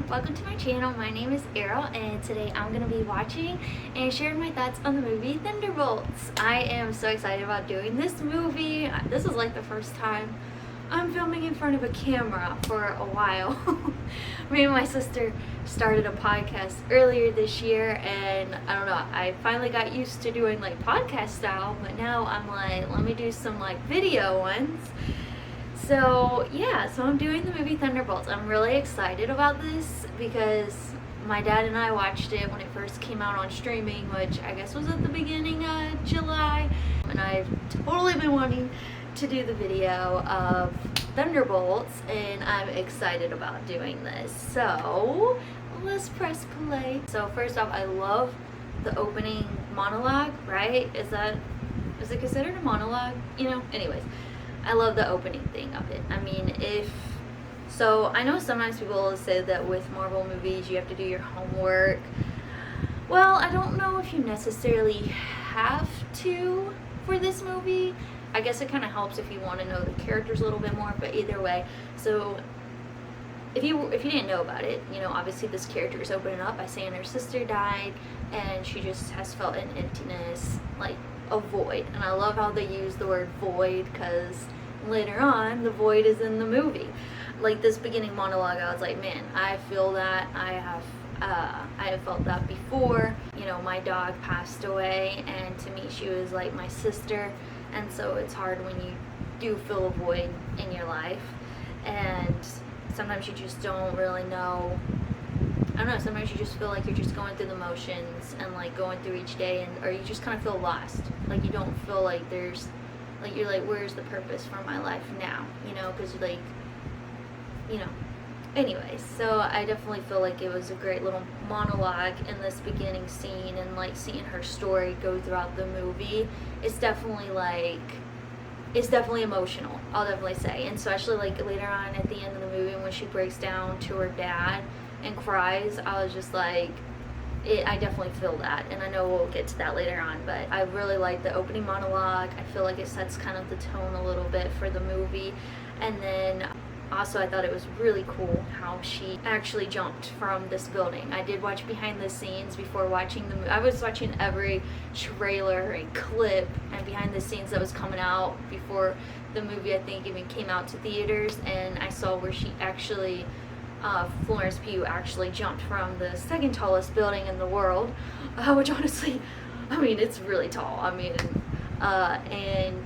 welcome to my channel. My name is Errol and today I'm going to be watching and sharing my thoughts on the movie Thunderbolts. I am so excited about doing this movie. This is like the first time I'm filming in front of a camera for a while. Me and my sister started a podcast earlier this year and I don't know, I finally got used to doing like podcast style, but now I'm like, let me do some like video ones. So yeah, so I'm doing the movie Thunderbolts. I'm really excited about this because my dad and I watched it when it first came out on streaming, which I guess was at the beginning of July. And I've totally been wanting to do the video of Thunderbolts and I'm excited about doing this. So let's press play. So first off, I love the opening monologue, right? Is it considered a monologue? You know, anyways. I love the opening thing of it. I mean, I know sometimes people say that with Marvel movies you have to do your homework. Well, I don't know if you necessarily have to for this movie. I guess it kind of helps if you want to know the characters a little bit more, but either way. So if you didn't know about it, you know, obviously this character is opening up by saying her sister died and she just has felt an emptiness, like a void. And I love how they use the word void because later on the void is in the movie. Like this beginning monologue, I was like, man, I feel that. I have felt that before. You know, my dog passed away and to me she was like my sister, and so it's hard when you do feel a void in your life and sometimes you just don't really know. I don't know, sometimes you just feel like you're just going through the motions and like going through each day, or you just kind of feel lost. Like you don't feel like you're like, where's the purpose for my life now? You know, because like, you know. Anyways, so I definitely feel like it was a great little monologue in this beginning scene, and like seeing her story go throughout the movie. It's definitely emotional, I'll definitely say. And especially like later on at the end of the movie when she breaks down to her dad and cries, I was just like, I definitely feel that, and I know we'll get to that later on, but I really like the opening monologue. I feel like it sets kind of the tone a little bit for the movie. And then also I thought it was really cool how she actually jumped from this building. I did watch behind the scenes before watching the movie. I was watching every trailer and clip and behind the scenes that was coming out before the movie, I think, even came out to theaters, and I saw where she actually Florence Pugh actually jumped from the second tallest building in the world, which honestly, I mean, it's really tall. I mean, and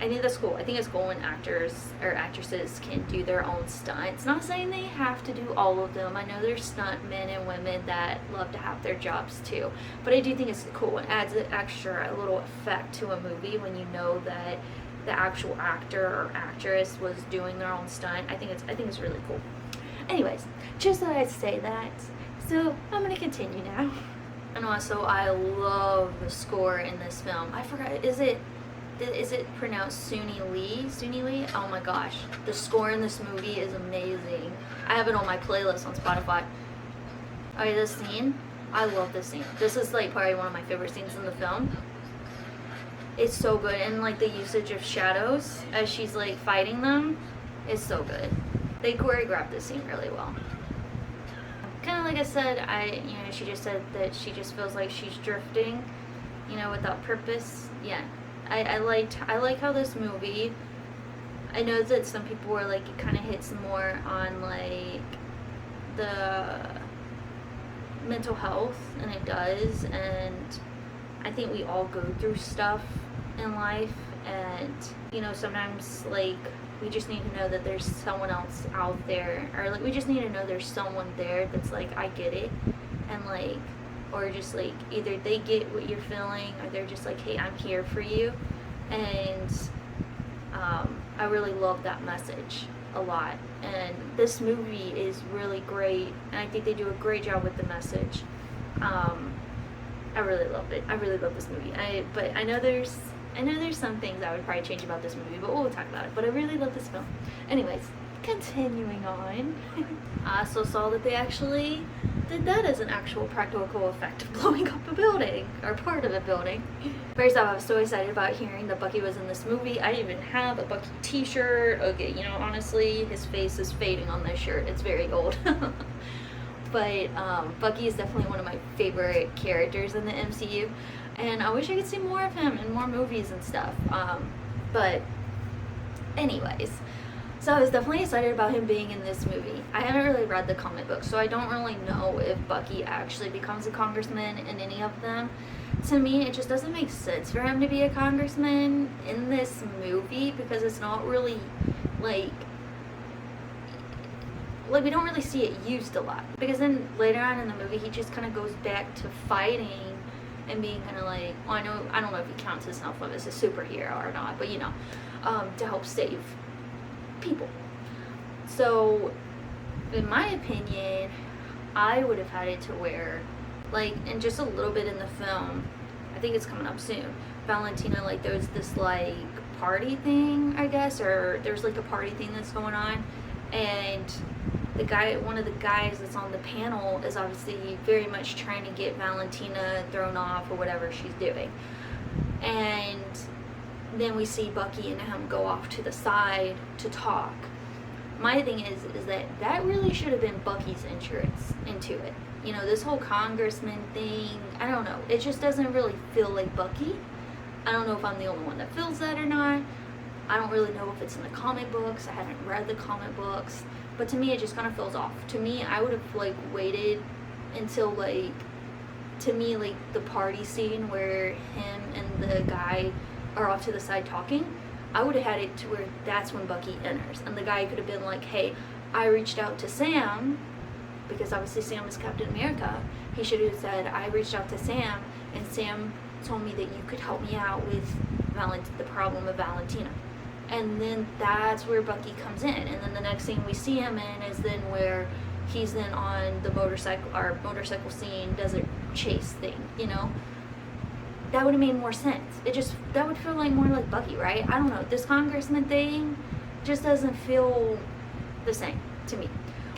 I think that's cool. I think it's cool when actors or actresses can do their own stunts. Not saying they have to do all of them. I know there's stunt men and women that love to have their jobs too, but I do think it's cool. It adds an extra little effect to a movie when you know that the actual actor or actress was doing their own stunt. I think it's really cool. Anyways, just thought I'd say that. So I'm gonna continue now. And also, I love the score in this film. I forgot, is it pronounced Suni Lee? Oh my gosh, the score in this movie is amazing. I have it on my playlist on Spotify. Okay, this scene, I love this scene. This is like probably one of my favorite scenes in the film. It's so good, and like the usage of shadows as she's like fighting them is so good. They choreographed this scene really well. Kind of like I said, she just said that she just feels like she's drifting, you know, without purpose. Yeah, I like how this movie, I know that some people were like, it kind of hits more on like the mental health, and it does, and I think we all go through stuff in life, and you know, sometimes like we just need to know that there's someone else out there, or like we just need to know there's someone there that's like, I get it, and like, or just like either they get what you're feeling, or they're just like, hey, I'm here for you. And I really love that message a lot, and this movie is really great, and I think they do a great job with the message. I really loved it. I really love this movie. But I know there's some things I would probably change about this movie, but we'll talk about it. But I really love this film. Anyways, Continuing on, I also saw that they actually did that as an actual practical effect of blowing up a building, or part of a building. First off, I was so excited about hearing that Bucky was in this movie. I even have a Bucky t-shirt. Okay, you know, honestly, his face is fading on this shirt. It's very old. But Bucky is definitely one of my favorite characters in the MCU, and I wish I could see more of him in more movies and stuff. But anyways, so I was definitely excited about him being in this movie. I haven't really read the comic books, so I don't really know if Bucky actually becomes a congressman in any of them. To me, it just doesn't make sense for him to be a congressman in this movie, because it's not really like we don't really see it used a lot. Because then later on in the movie, he just kind of goes back to fighting and being kind of like, well, I don't know if he counts himself as a superhero or not, but you know, to help save people. So, in my opinion, I would have had it to where, like, and just a little bit in the film, I think it's coming up soon, Valentina, like, there's this, like, party thing, I guess, or there's, like, a party thing that's going on, and one of the guys that's on the panel is obviously very much trying to get Valentina thrown off or whatever she's doing. And then we see Bucky and him go off to the side to talk. My thing is that really should have been Bucky's entrance into it. You know, this whole congressman thing, I don't know. It just doesn't really feel like Bucky. I don't know if I'm the only one that feels that or not. I don't really know if it's in the comic books. I haven't read the comic books. But to me, it just kind of feels off. To me, I would have, like, waited until, like, to me, like, the party scene where him and the guy are off to the side talking, I would have had it to where that's when Bucky enters. And the guy could have been like, hey, I reached out to Sam, because obviously Sam is Captain America. He should have said, I reached out to Sam, and Sam told me that you could help me out with the problem of Valentina. And then that's where Bucky comes in. And then the next scene we see him in is then where he's then on the motorcycle scene, desert chase thing, you know? That would have made more sense. That would feel like more like Bucky, right? I don't know. This congressman thing just doesn't feel the same to me.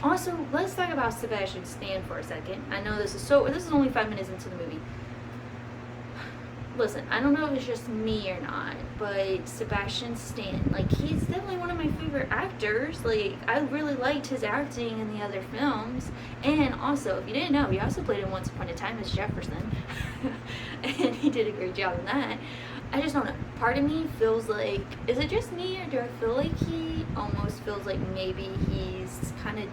Also, let's talk about Sebastian Stan for a second. I know this is only 5 minutes into the movie. Listen, I don't know if it's just me or not, but Sebastian Stan, like, he's definitely one of my favorite actors. Like, I really liked his acting in the other films. And also, if you didn't know, he also played in Once Upon a Time as Jefferson. And he did a great job in that. I just don't know. Part of me feels like, is it just me, or do I feel like he almost feels like maybe he's kind of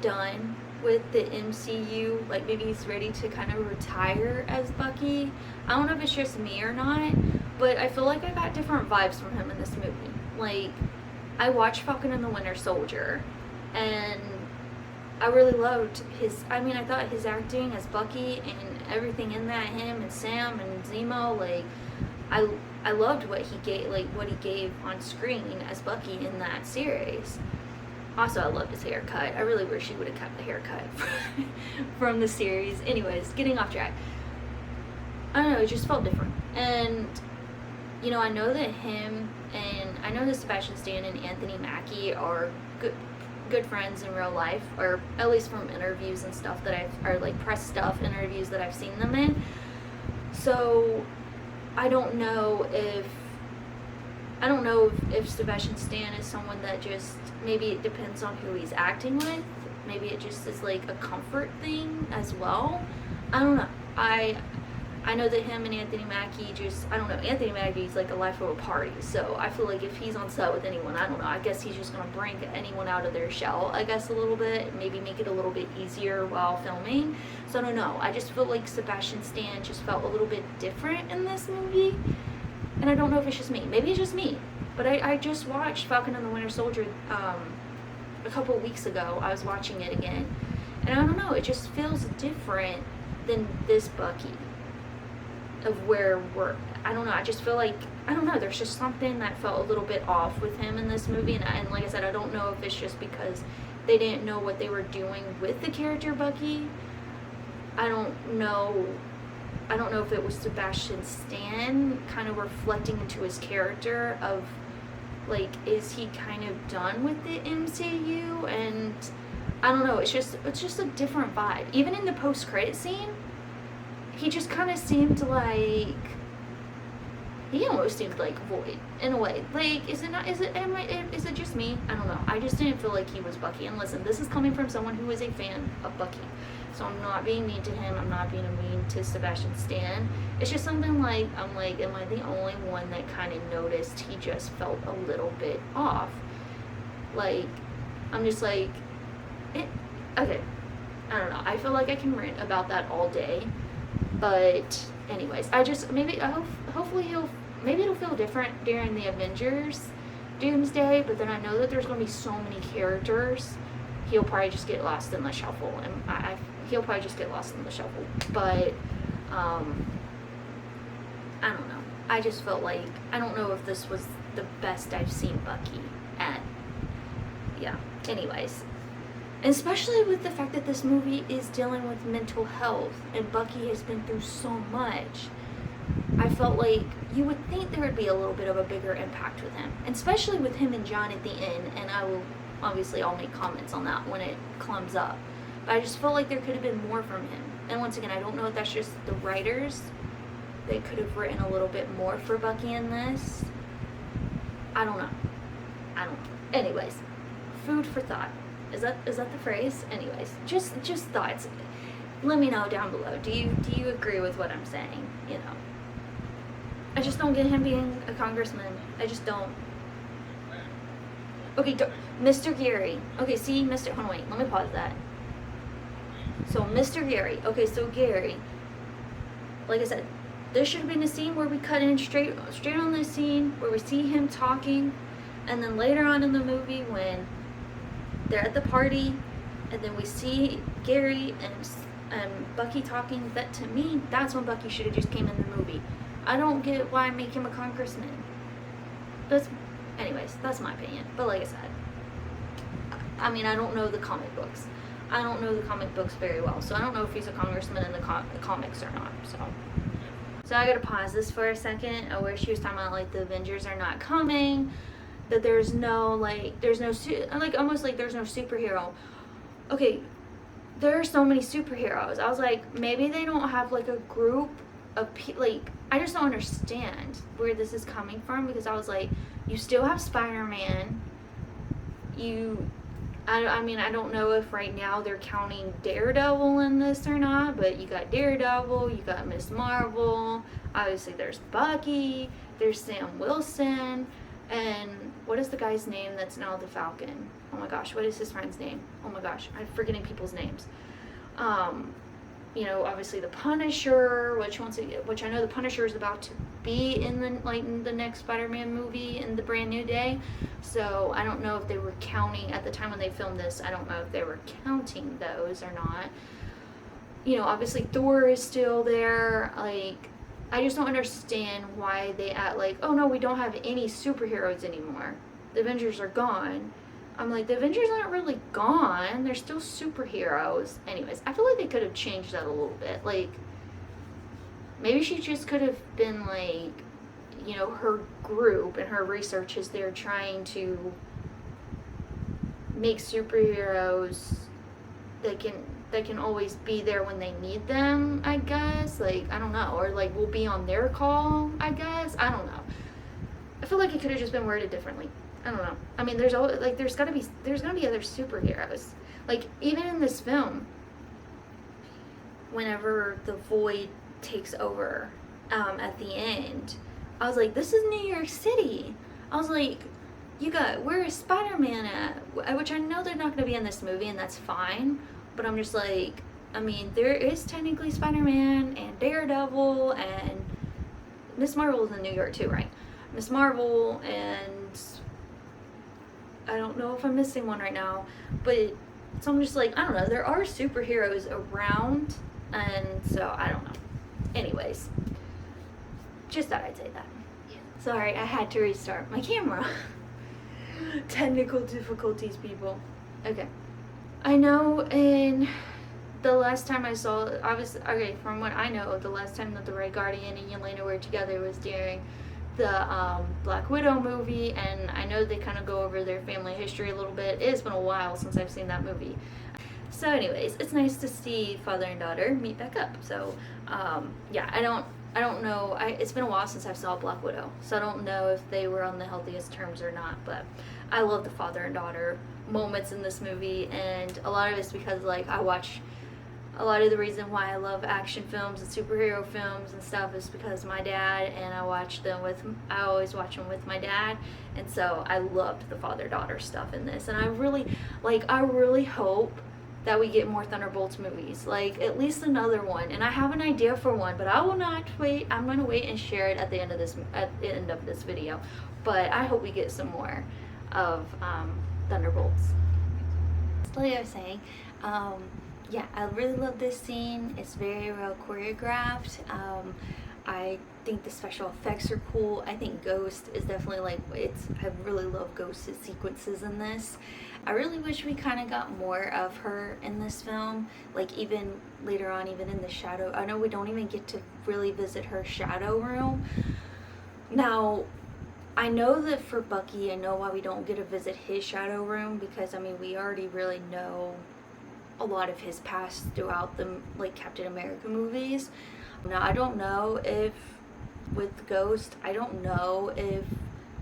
done with the MCU, like maybe he's ready to kind of retire as Bucky. I don't know if it's just me or not, but I feel like I got different vibes from him in this movie. Like, I watched Falcon and the Winter Soldier, and I really loved I thought his acting as Bucky and everything in that, him and Sam and Zemo, like, I loved what he gave on screen as Bucky in that series. Also, I loved his haircut. I really wish he would have kept the haircut from the series. Anyways, getting off track. I don't know, it just felt different. And, you know, I know that Sebastian Stan and Anthony Mackie are good friends in real life, or at least from interviews and stuff like press stuff, interviews that I've seen them in. So, I don't know if Sebastian Stan is someone that just, maybe it depends on who he's acting with. Maybe it just is like a comfort thing as well. I don't know. I know that him and Anthony Mackie Anthony Mackie's like a life of a party. So I feel like if he's on set with anyone, I don't know, I guess he's just going to bring anyone out of their shell, I guess, a little bit. Maybe make it a little bit easier while filming. So I don't know. I just feel like Sebastian Stan just felt a little bit different in this movie. And I don't know if it's just me. Maybe it's just me. But I just watched Falcon and the Winter Soldier a couple of weeks ago. I was watching it again. And I don't know, it just feels different than this Bucky. Of where I don't know, I just feel like, I don't know, there's just something that felt a little bit off with him in this movie. And like I said, I don't know if it's just because they didn't know what they were doing with the character Bucky. I don't know if it was Sebastian Stan kind of reflecting into his character of Like, is he kind of done with the MCU? And I don't know, it's just a different vibe. Even in the post-credit scene, he just kind of seemed like, he almost seemed like Void in a way. Like, is it just me? I don't know. I just didn't feel like he was Bucky. And listen, this is coming from someone who is a fan of Bucky. So I'm not being mean to him. I'm not being mean to Sebastian Stan. It's just something like, I'm like, am I the only one that kind of noticed he just felt a little bit off? Like, I'm just like, okay. I don't know. I feel like I can rant about that all day. But anyways, hopefully maybe it'll feel different during the Avengers Doomsday, but then I know that there's going to be so many characters, he'll probably just get lost in the shuffle, and he'll probably just get lost in the shuffle, but, I don't know, I just felt like, I don't know if this was the best I've seen Bucky at, yeah, anyways. Especially with the fact that this movie is dealing with mental health, and Bucky has been through so much. I felt like you would think there would be a little bit of a bigger impact with him, and especially with him and John at the end, and I'll make comments on that when it comes up. But I just felt like there could have been more from him. And once again, I don't know if that's just the writers. They could have written a little bit more for Bucky in this. I don't know. Anyways, food for thought. Is that the phrase? Anyways, just thoughts. Let me know down below. Do you agree with what I'm saying? You know, I just don't get him being a congressman. I just don't. Okay, Mr. Gary. Okay, see, hold on, wait. Let me pause that. So, Mr. Gary. Okay, so Gary. Like I said, there should have been a scene where we cut in straight on this scene where we see him talking, and then later on in the movie when they're at the party, and then we see Gary and Bucky talking. That, to me, that's when Bucky should have just came in the movie. I don't get why I make him a congressman. Anyways, that's my opinion. But like I said, I mean, I don't know the comic books. I don't know the comic books very well, so I don't know if he's a congressman in the comics or not. So I gotta pause this for a second. Where she was talking about like the Avengers are not coming. That there's no superhero. Okay, there are so many superheroes. I was like, maybe they don't have like a group of like, I just don't understand where this is coming from, because I was like, you still have Spider-Man. I mean, I don't know if right now they're counting Daredevil in this or not, but you got Daredevil, you got Miss Marvel, obviously there's Bucky, there's Sam Wilson, and what is the guy's name that's now the Falcon? Oh my gosh, what is his friend's name? Oh my gosh, I'm forgetting people's names. You know, obviously the Punisher, which I know the Punisher is about to be in the next Spider-Man movie in the Brand New Day. So I don't know if they were counting at the time when they filmed this. I don't know if they were counting those or not. You know, obviously Thor is still there. Like, I just don't understand why they act like, oh no, we don't have any superheroes anymore. The Avengers are gone. I'm like, the Avengers aren't really gone. They're still superheroes. Anyways, I feel like they could have changed that a little bit. Like, maybe she just could have been like, you know, her group and her research is they're trying to make superheroes that can always be there when they need them, I guess. Like, I don't know. Or like, will be on their call, I guess. I don't know. I feel like it could have just been worded differently. I don't know. I mean, there's always, like, there's gonna be other superheroes. Like, even in this film, whenever the Void takes over at the end, I was like, this is New York City. I was like, where is Spider-Man at? Which I know they're not going to be in this movie, and that's fine. But I'm just like, I mean, there is technically Spider-Man and Daredevil, and Miss Marvel is in New York too, right? Miss Marvel, and I don't know if I'm missing one right now, but so I'm just like, I don't know, there are superheroes around, and so I don't know. Anyways, just thought I'd say that. Sorry, I had to restart my camera. Technical difficulties, people. Okay. I know in the last time I saw, from what I know, the last time that the Red Guardian and Yelena were together was during the Black Widow movie, and I know they kind of go over their family history a little bit. It's been a while since I've seen that movie. So anyways, it's nice to see father and daughter meet back up. So yeah, I don't know. It's been a while since I saw Black Widow, so I don't know if they were on the healthiest terms or not. But I love the father and daughter moments in this movie, and a lot of it's because like I watch. A lot of the reason why I love action films and superhero films and stuff is because my dad, and I always watch them with my dad, and so I loved the father-daughter stuff in this, and I really hope that we get more Thunderbolts movies, like at least another one, and I have an idea for one, but I will not wait. I'm going to wait and share it at the end of this video, but I hope we get some more of Thunderbolts. So like I was saying, yeah, I really love this scene. It's very well choreographed. I think the special effects are cool. I think Ghost is definitely I really love Ghost's sequences in this. I really wish we kind of got more of her in this film. Like even later on, even in the shadow. I know we don't even get to really visit her shadow room. Now, I know that for Bucky, I know why we don't get to visit his shadow room, because I mean we already really know a lot of his past throughout the Captain America movies. Now I don't know if with Ghost, I know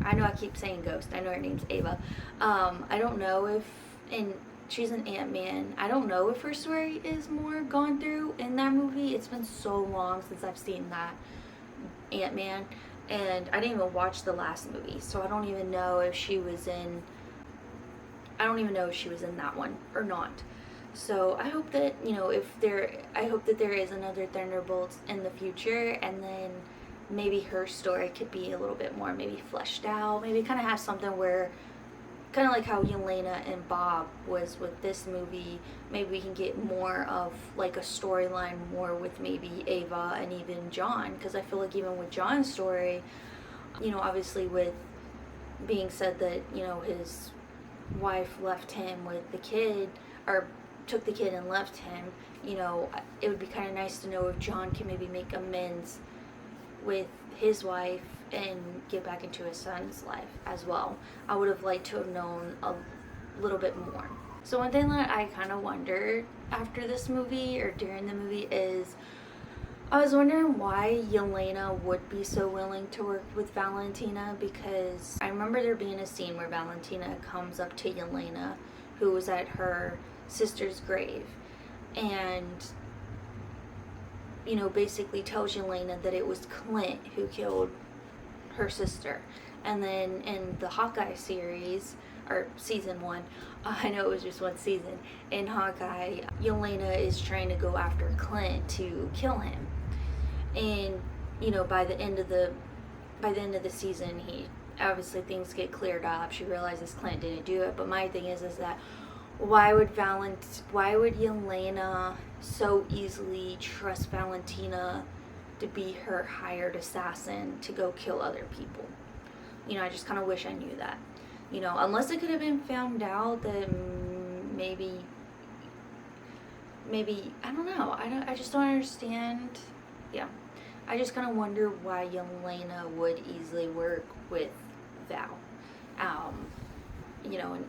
I keep saying Ghost, I know her name's Ava. I don't know if, and she's an Ant-Man, I don't know if her story is more gone through in that movie. It's been so long since I've seen that Ant-Man, and I didn't even watch the last movie, so I don't even know if she was in that one or not. So I hope that, I hope that there is another Thunderbolts in the future, and then maybe her story could be a little bit more maybe fleshed out, maybe kind of have something where, kind of like how Yelena and Bob was with this movie, maybe we can get more of like a storyline more with maybe Ava and even John, because I feel like even with John's story, obviously with being said that, his wife left him with the kid, or took the kid and left him, it would be kind of nice to know if John can maybe make amends with his wife and get back into his son's life as well. I would have liked to have known a little bit more. So one thing that I kind of wondered after this movie or during the movie is, I was wondering why Yelena would be so willing to work with Valentina, because I remember there being a scene where Valentina comes up to Yelena, who was at her sister's grave, and basically tells Yelena that it was Clint who killed her sister. And then in the Hawkeye series, or season 1, I know it was just one season, in Hawkeye, Yelena is trying to go after Clint to kill him, and by the end of the season, he obviously things get cleared up. She realizes Clint didn't do it, but my thing is that why would Yelena so easily trust Valentina to be her hired assassin to go kill other people? I just kind of wish I knew that. Unless it could have been found out that maybe I don't know. I just don't understand. Yeah. I just kind of wonder why Yelena would easily work with Val. And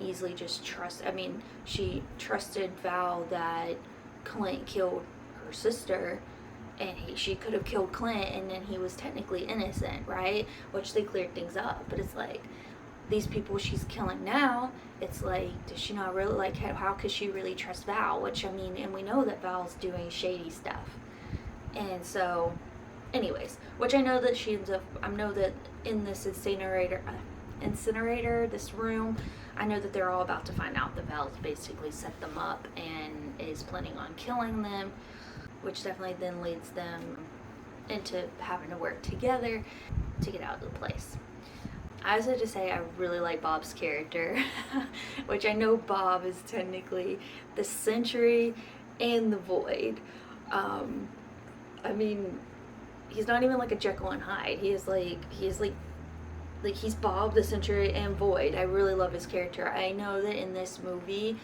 easily just trust. I mean, she trusted Val that Clint killed her sister, and she could have killed Clint, and then he was technically innocent, right? Which they cleared things up. But it's like, these people she's killing now, it's like, does she not really, how could she really trust Val? Which, I mean, and we know that Val's doing shady stuff. And so, anyways, which I know that she ends up, I know that in this incinerator, this room, I know that they're all about to find out that Val's basically set them up and is planning on killing them, which definitely then leads them into having to work together to get out of the place. I also have to say I really like Bob's character, which I know Bob is technically the Sentry and the Void. I mean, he's not even like a Jekyll and Hyde. He's Bob the Sentry and Void. I really love his character. I know that in this movie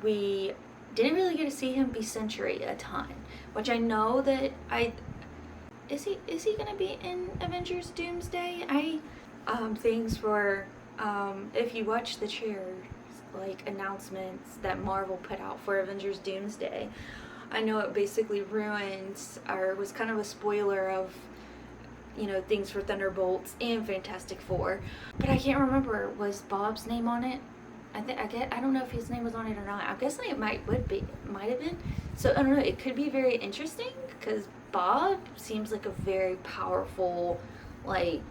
we didn't really get to see him be Sentry a ton, which I know that is he gonna be in Avengers Doomsday? Things for if you watch the Cheers like announcements that Marvel put out for Avengers Doomsday, I know it basically ruins or was kind of a spoiler of things for Thunderbolts and Fantastic Four, but I can't remember, was Bob's name on it? I don't know if his name was on it or not. I'm guessing it might have been. So I don't know. It could be very interesting because Bob seems like a very powerful, like,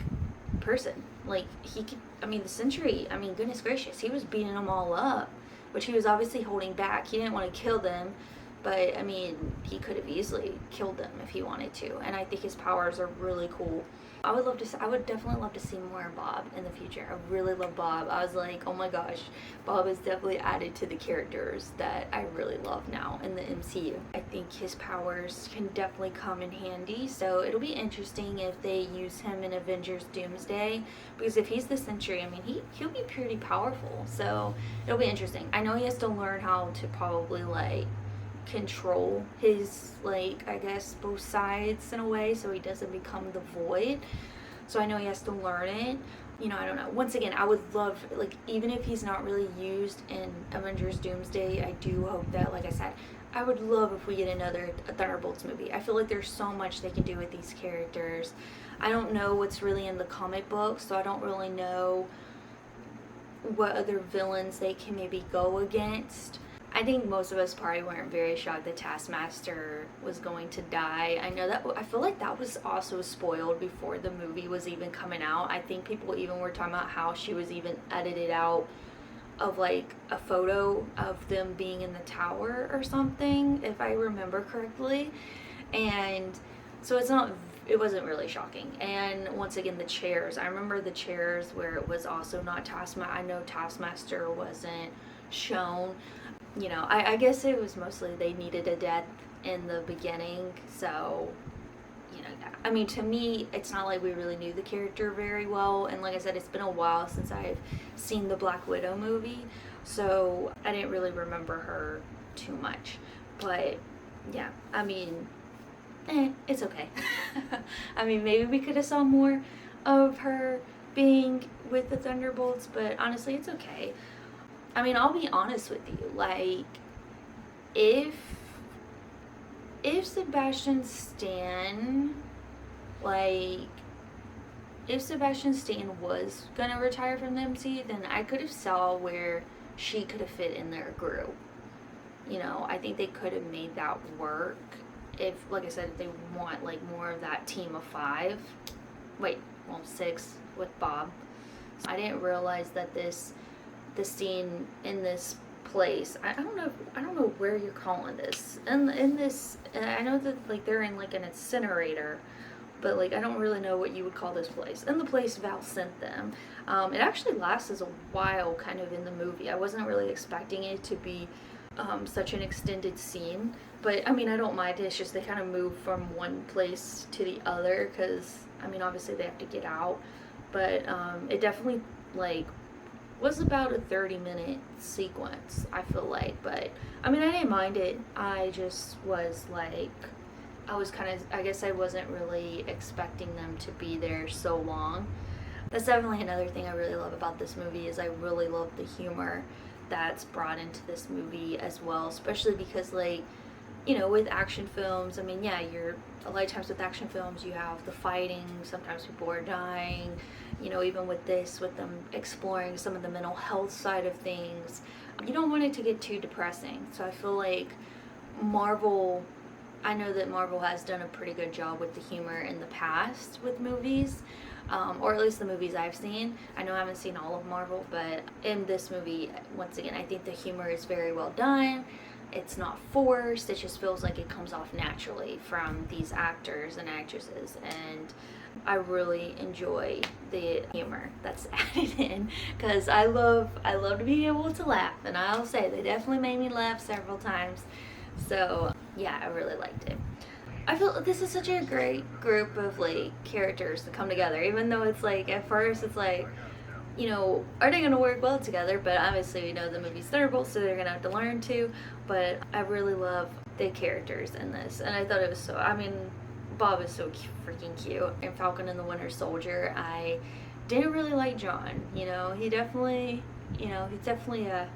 person. Like he could. I mean, the Century. I mean, goodness gracious, he was beating them all up, which he was obviously holding back. He didn't want to kill them, but I mean, he could have easily killed them if he wanted to. And I think his powers are really cool. I would definitely love to see more of Bob in the future. I really love Bob. I was like, oh my gosh, Bob is definitely added to the characters that I really love now in the MCU. I think his powers can definitely come in handy, so it'll be interesting if they use him in Avengers Doomsday, because if he's the Sentry, I mean, he'll be pretty powerful, so it'll be interesting. I know he has to learn how to probably, like, control his, like, I guess both sides in a way, so he doesn't become the Void. So I know he has to learn it. I don't know. Once again, I would love, like, even if he's not really used in Avengers Doomsday, I do hope that, like I said, I would love if we get another Thunderbolts movie. I feel like there's so much they can do with these characters. I don't know what's really in the comic books, so I don't really know what other villains they can maybe go against. I think most of us probably weren't very shocked that Taskmaster was going to die. I feel like that was also spoiled before the movie was even coming out. I think people even were talking about how she was even edited out of, like, a photo of them being in the tower or something, if I remember correctly. And so it wasn't really shocking. And once again, the chairs. I remember the chairs where it was also not Taskmaster. I know Taskmaster wasn't shown. I guess it was mostly they needed a death in the beginning, so, I mean, to me, it's not like we really knew the character very well, and like I said, it's been a while since I've seen the Black Widow movie, so I didn't really remember her too much, but, yeah, I mean, it's okay. I mean, maybe we could have saw more of her being with the Thunderbolts, but honestly, it's okay. I mean, I'll be honest with you, like, if Sebastian Stan, was gonna retire from the MC, then I could have saw where she could have fit in their group. I think they could have made that work if, like I said, if they want, like, more of that team of 6 with Bob. I didn't realize that the scene in this place, I don't know where you're calling this, in this, I know that, like, they're in, like, an incinerator, but, like, I don't really know what you would call this place, and the place Val sent them. It actually lasts a while kind of in the movie. I wasn't really expecting it to be such an extended scene, but I mean, I don't mind it. It's just they kind of move from one place to the other because, I mean, obviously they have to get out, but it definitely, like, was about a 30-minute sequence, I feel like, but I mean, I didn't mind it. I just was like, I guess I wasn't really expecting them to be there so long. That's definitely another thing I really love about this movie, is I really love the humor that's brought into this movie as well, especially because, like, with action films, I mean, yeah, a lot of times with action films, you have the fighting, sometimes people are dying, even with them exploring some of the mental health side of things, you don't want it to get too depressing. So I feel like I know that Marvel has done a pretty good job with the humor in the past with movies, or at least the movies I've seen. I know I haven't seen all of Marvel, but in this movie, once again, I think the humor is very well done. It's not forced. It just feels like it comes off naturally from these actors and actresses, and I really enjoy the humor that's added in, because I love to be able to laugh, and I'll say they definitely made me laugh several times. So yeah, I really liked it. I feel this is such a great group of, like, characters to come together, even though it's like, at first it's like, are they going to work well together? But obviously, the movie's Thunderbolts, so they're going to have to learn to. But I really love the characters in this. And I thought it was so, I mean, Bob is so freaking cute. And Falcon and the Winter Soldier, I didn't really like John. You know, he definitely, you know, he's definitely a,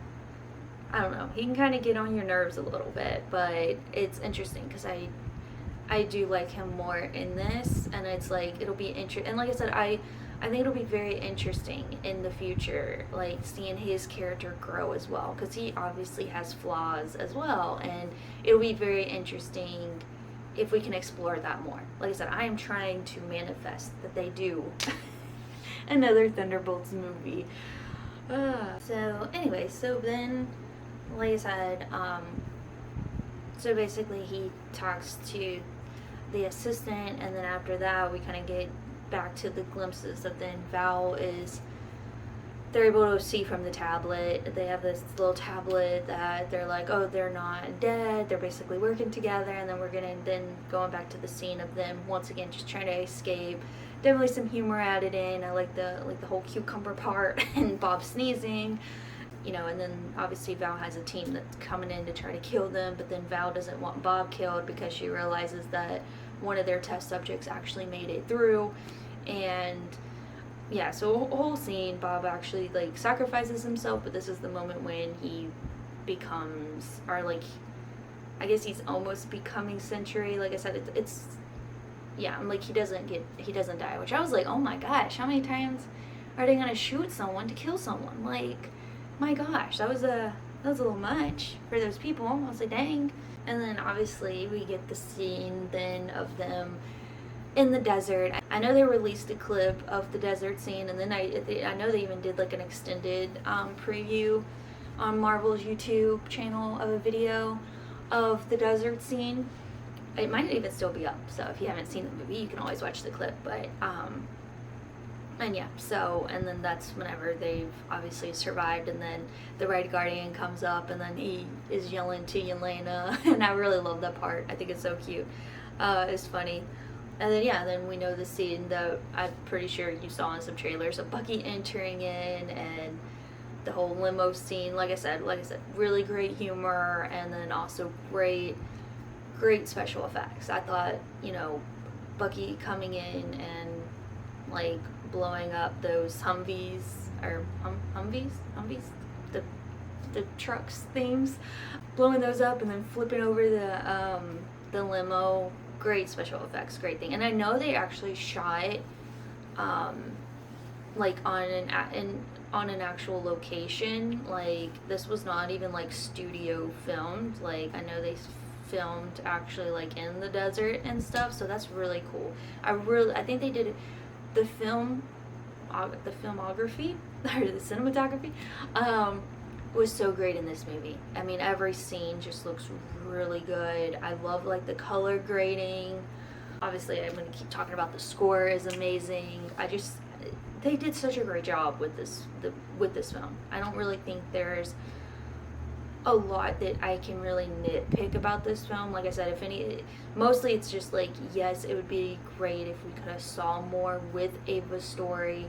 I don't know, he can kind of get on your nerves a little bit, but it's interesting because I do like him more in this, and it's like it'll be interesting. And like I said, I think it'll be very interesting in the future, like seeing his character grow as well, because he obviously has flaws as well, and it'll be very interesting if we can explore that more. Like I said, I am trying to manifest that they do another Thunderbolts movie. So anyway, so then, like I said, so basically he talks to the assistant, and then after that we kind of get back to the glimpses that then Val is, they're able to see from the tablet. They have this little tablet that they're like, oh, they're not dead, they're basically working together. And then we're going back to the scene of them once again just trying to escape. Definitely some humor added in. I like the whole cucumber part and Bob sneezing, you know. And then obviously Val has a team that's coming in to try to kill them, but then Val doesn't want Bob killed because she realizes that one of their test subjects actually made it through. And yeah, so a whole scene, Bob actually like sacrifices himself, but this is the moment when he becomes, or like, I guess he's almost becoming Century. Like I said, it's yeah, I'm like, he doesn't die, which I was like, oh my gosh, how many times are they gonna shoot someone to kill someone? Like, my gosh, that was a little much for those people. I was like, dang. And then obviously we get the scene then of them in the desert. I know they released a clip of the desert scene, and then I know they even did like an extended preview on Marvel's YouTube channel of a video of the desert scene. It might even still be up, so if you haven't seen the movie, you can always watch the clip. But and yeah, so, and then that's whenever they've obviously survived, and then the Red Guardian comes up, and then he is yelling to Yelena, and I really love that part. I think it's so cute. It's funny. And then yeah, then we know the scene that I'm pretty sure you saw in some trailers of Bucky entering in, and the whole limo scene. Like I said, really great humor, and then also great special effects. I thought, you know, Bucky coming in and like blowing up those Humvees, or Humvees, the trucks themes, blowing those up and then flipping over the limo. Great special effects, great thing. And I know they actually shot like on an actual location. Like, this was not even like studio filmed. Like, I know they filmed actually like in the desert and stuff, so that's really cool. I think they did the filmography or the cinematography was so great in this movie. I mean, every scene just looks really good. I love like the color grading. Obviously, I'm going to keep talking about the score is amazing. They did such a great job with this film. I don't really think there's a lot that I can really nitpick about this film. Like I said, mostly it's just like, yes, it would be great if we could have saw more with Ava's story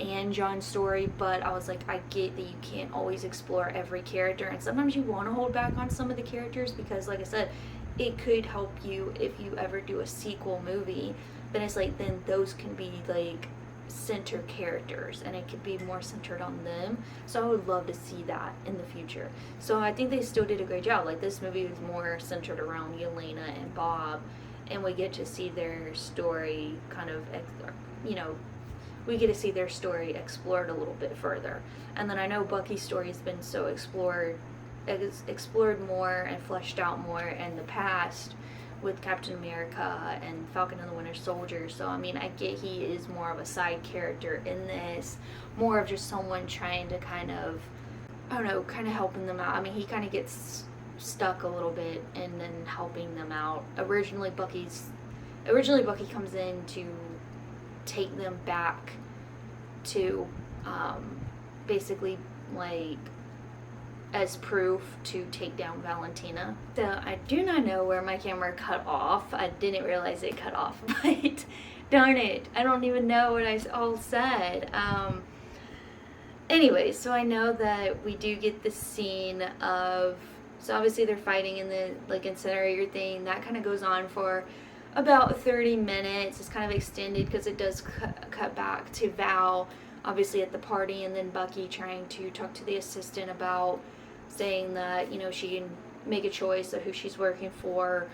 and John's story, but I was like, I get that you can't always explore every character, and sometimes you want to hold back on some of the characters because, like I said, it could help you if you ever do a sequel movie. Then it's like, then those can be like center characters, and it could be more centered on them. So I would love to see that in the future. So I think they still did a great job. Like, this movie was more centered around Yelena and Bob, and we get to see their story kind of, you know, we get to see their story explored a little bit further. And then I know Bucky's story has been so explored more and fleshed out more in the past with Captain America and Falcon and the Winter Soldier. So I mean, I get he is more of a side character in this, more of just someone trying to kind of helping them out. I mean, he kind of gets stuck a little bit and then helping them out. Originally Bucky comes in to take them back to basically like as proof to take down Valentina. So I do not know where my camera cut off. I didn't realize it cut off, but darn it, I don't even know what I all said. Anyway, so I know that we do get the scene of, so obviously they're fighting in the like incinerator thing. That kind of goes on for about 30 minutes. It's kind of extended because it does cut back to Val, obviously at the party, and then Bucky trying to talk to the assistant about saying that, you know, she can make a choice of who she's working for,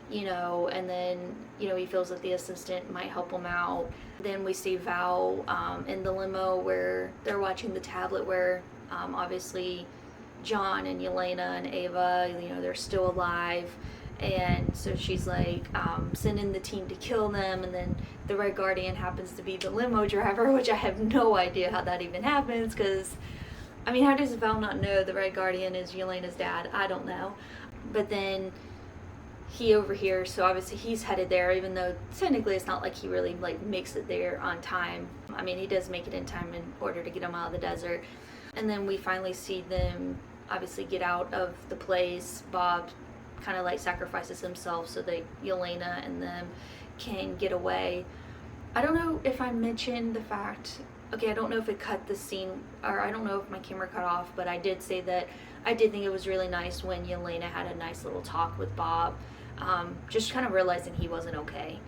you know, and then, you know, he feels that the assistant might help him out. Then we see Val in the limo where they're watching the tablet where obviously John and Yelena and Ava, you know, they're still alive. And so she's like sending the team to kill them, and then the Red Guardian happens to be the limo driver, which I have no idea how that even happens, because I mean, how does Val not know the Red Guardian is Yelena's dad? I don't know. But then he overhears, so obviously he's headed there, even though technically it's not like he really like makes it there on time. I mean, he does make it in time in order to get him out of the desert. And then we finally see them obviously get out of the place. Bob kind of like sacrifices himself so that Yelena and them can get away. I don't know if I mentioned the fact, okay, I don't know if it cut the scene, or I don't know if my camera cut off, but I did say that I did think it was really nice when Yelena had a nice little talk with Bob, just kind of realizing he wasn't okay.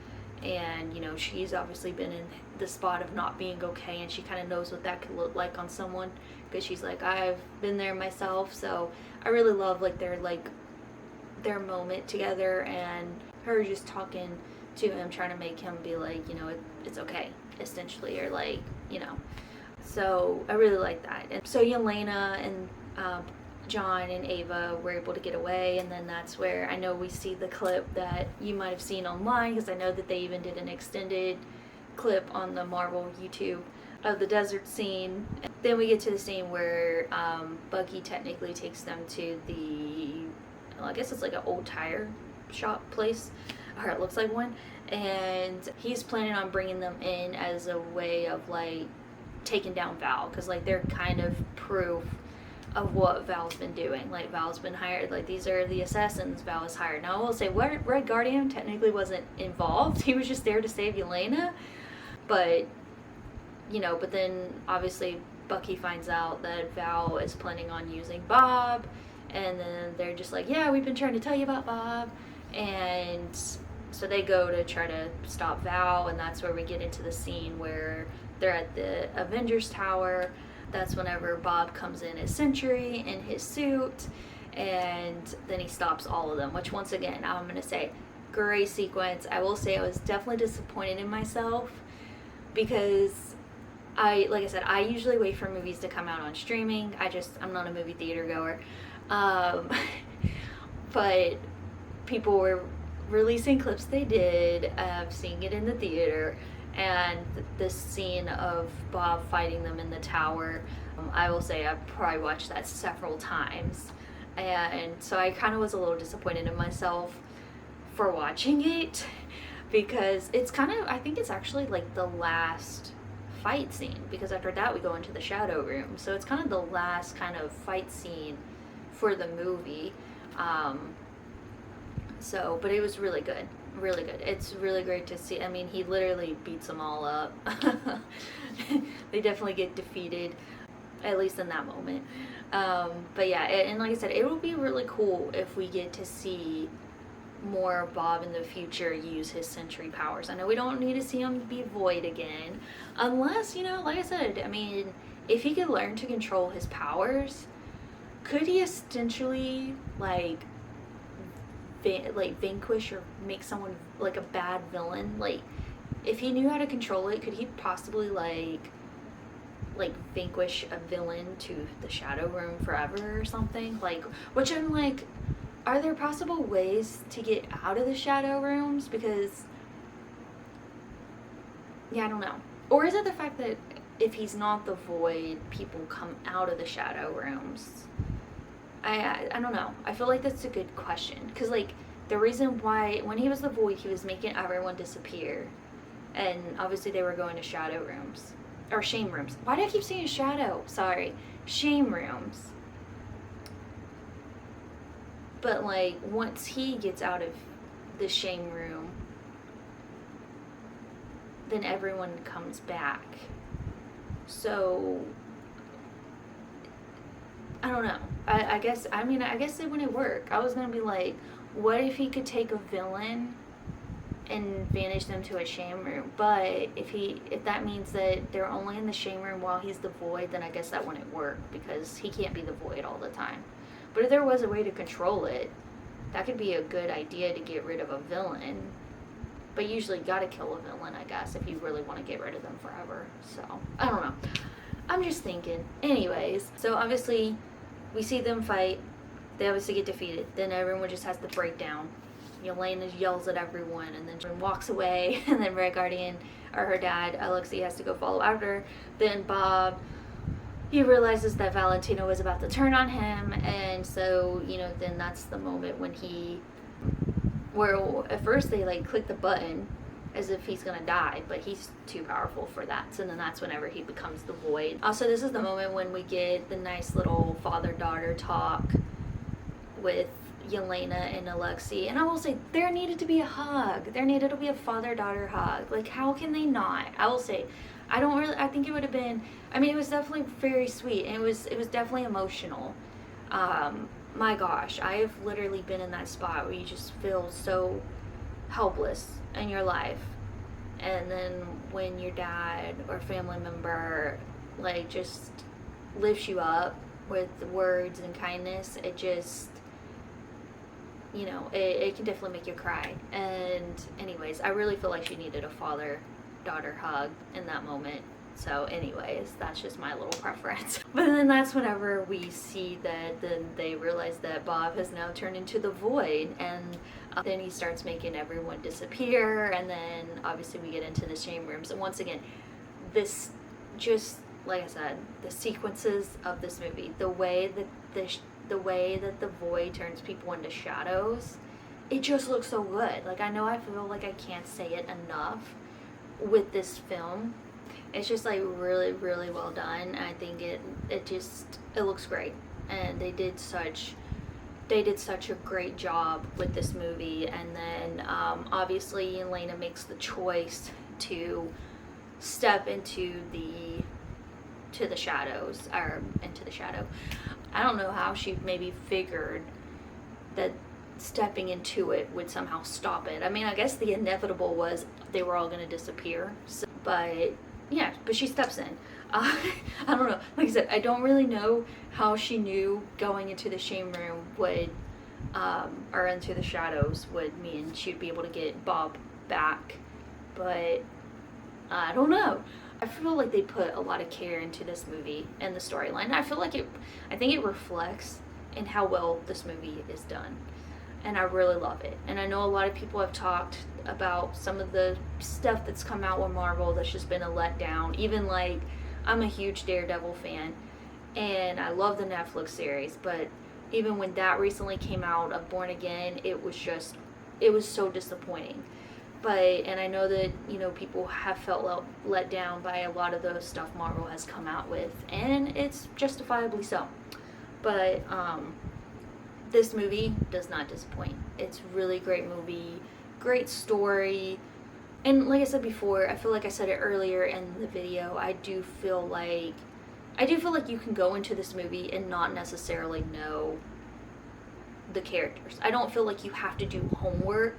And, you know, she's obviously been in the spot of not being okay, and she kind of knows what that could look like on someone, because she's like, I've been there myself. So I really love like their moment together, and her just talking to him, trying to make him be like, you know, it's okay, essentially, or like, you know. So I really like that. And so Yelena and John and Ava were able to get away, and then that's where I know we see the clip that you might have seen online, because I know that they even did an extended clip on the Marvel YouTube of the desert scene. Then we get to the scene where Bucky technically takes them to the, well, I guess it's like an old tire shop place, or it looks like one, and he's planning on bringing them in as a way of like taking down Val, because like they're kind of proof of what Val's been doing. Like Val's been hired, like these are the assassins Val is hired. Now I will say Red Guardian technically wasn't involved, he was just there to save Yelena, but you know, but then obviously Bucky finds out that Val is planning on using Bob, and then they're just like, yeah, we've been trying to tell you about Bob. And so they go to try to stop Val, and that's where we get into the scene where they're at the Avengers Tower. That's whenever Bob comes in as Sentry in his suit, and then he stops all of them, which once again, I'm going to say, great sequence. I will say I was definitely disappointed in myself, because like I said, I usually wait for movies to come out on streaming. I'm not a movie theater goer. But people were releasing clips they did of seeing it in the theater, and this scene of Bob fighting them in the tower, I will say I've probably watched that several times, and so I kind of was a little disappointed in myself for watching it, because it's kind of, I think it's actually like the last fight scene, because after that we go into the Shadow Room, so it's kind of the last kind of fight scene for the movie. So, but it was really good, really good. It's really great to see. I mean, he literally beats them all up. They definitely get defeated, at least in that moment. But yeah, and like I said, it will be really cool if we get to see more of Bob in the future use his Sentry powers. I know we don't need to see him be Void again, unless, you know, like I said, I mean, if he could learn to control his powers, could he essentially like vanquish or make someone like a bad villain? Like, if he knew how to control it, could he possibly like vanquish a villain to the Shadow Room forever or something? Like, which I'm like, are there possible ways to get out of the Shadow Rooms? Because, yeah, I don't know. Or is it the fact that if he's not the Void, people come out of the Shadow Rooms? I don't know. I feel like that's a good question. Because, like, the reason why, when he was the Void, he was making everyone disappear. And obviously they were going to Shadow Rooms. Or Shame Rooms. Why do I keep saying Shadow? Sorry. Shame Rooms. But, like, once he gets out of the Shame Room, then everyone comes back. So, I don't know. I guess it wouldn't work. I was going to be like, what if he could take a villain and banish them to a shame room. But if that means that they're only in the shame room while he's the Void, then I guess that wouldn't work, because he can't be the Void all the time. But if there was a way to control it, that could be a good idea to get rid of a villain. But usually you gotta kill a villain, I guess, if you really want to get rid of them forever. So, I don't know. I'm just thinking. Anyways, so obviously we see them fight. They obviously get defeated. Then everyone just has to break down. Yelena yells at everyone and then walks away. And then Red Guardian, or her dad, Alexei, has to go follow after. Then Bob, he realizes that Valentino is about to turn on him. And so, then that's the moment when where at first they like click the button as if he's gonna die, but he's too powerful for that. So then that's whenever he becomes the Void. Also, this is the moment when we get the nice little father-daughter talk with Yelena and Alexei. And I will say, there needed to be a hug. There needed to be a father-daughter hug. Like, how can they not? I will say, I think it would have been, it was definitely very sweet, and it was definitely emotional. My gosh, I have literally been in that spot where you just feel so helpless in your life, and then when your dad or family member like just lifts you up with words and kindness, it just, it can definitely make you cry. And anyways, I really feel like she needed a father-daughter hug in that moment. So anyways, that's just my little preference. But then that's whenever we see that then they realize that Bob has now turned into the Void, and then he starts making everyone disappear, and then obviously we get into the shame rooms. And once again, this, just like I said, the sequences of this movie, the way that the Void turns people into shadows, it just looks so good. Like, I know I feel like I can't say it enough with this film. It's just like really, really well done. I think it looks great, and they did such a great job with this movie. And then obviously Elena makes the choice to step into the shadows, or into the shadow. I don't know how she maybe figured that stepping into it would somehow stop it. I guess the inevitable was they were all going to disappear. So, but she steps in. I don't know. Like I said, I don't really know how she knew going into the shame room would, or into the shadows would mean she'd be able to get Bob back. But I don't know. I feel like they put a lot of care into this movie and the storyline. I think it reflects in how well this movie is done. And I really love it. And I know a lot of people have talked about some of the stuff that's come out with Marvel that's just been a letdown. Even like, I'm a huge Daredevil fan, and I love the Netflix series, but even when that recently came out of Born Again, it was so disappointing. And I know that, people have felt let down by a lot of the stuff Marvel has come out with, and it's justifiably so. But this movie does not disappoint. It's a really great movie, great story, and like I said before, I feel like I said it earlier in the video, I do feel like you can go into this movie and not necessarily know the characters. I don't feel like you have to do homework